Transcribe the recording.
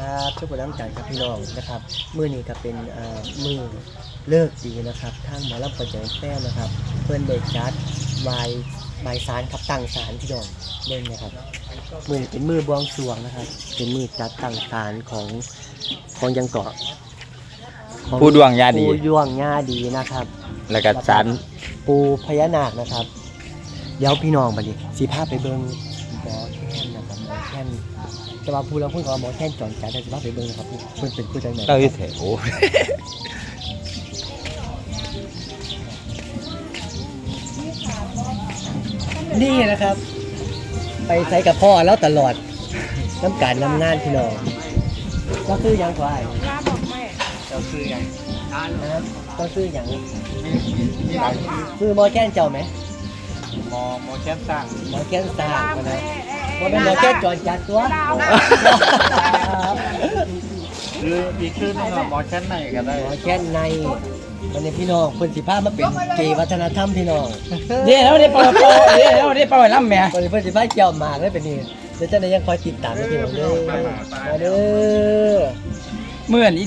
ครับช่วยกดน้ำจันครับพี่น้องนะครับมื้อนี้ก็เป็นมื้อเลิกดีนะครับทางหมอลำปัจจัยแท้นะครับเพิ่นได้จัดวายศาลครับตั้งศาลพี่น้องเบิ่งนะครับมื้อนี้เป็นมื้อบวงสรวงนะครับเป็นมื้อจัดตั้งศาลของยังเกาะของ ผู้ดวงญาดี ผู้ดวงญาดีนะครับ แล้วก็ศาล ปูพญานาคนะครับเดี๋ยวพี่น้องบัดนี้สิพาไปเบิ่งหมอแค้นนะครับหมอแค้นแต่ว่าผู้เราพูดว่าหมอแค้นจอนจัดได้สิพาไปเบิ่งนะครับเพิ่นเป็นผู้จังได๋ เต้าที่เถโอ้ นี่นะครับ ไปใส่กับพ่อแล้วตลอดน้ำการน้ำงานพี่น้องก็คือหยังควาย ลาบอกแม่ เจ้าคือหยังนะครับก็คือหยังคือหมอแค้นเจ้าไหม หมอแค่สร้าง หมอแค้นสร้างมานะว่าเป็นหมอแค้นจอนจัดตัว คืออีกคือนึงหมอแค่ไหนก็ได้ หมอแค้นในมันในพี่น้องคนสิพามาเป็นเกย์วัฒนธรรมพี่น้อง เดี๋ยวได้เป่าเดี๋ยวได้เป่าล่ำแม่ คนสิเพิ่นสิพาเกี่ยวหมากได้เป็นนี่เดี๋ยวเจ้าไหนยังคอยติดตามนะพี่น้องเด้อมาเด้อ เมื่อนอี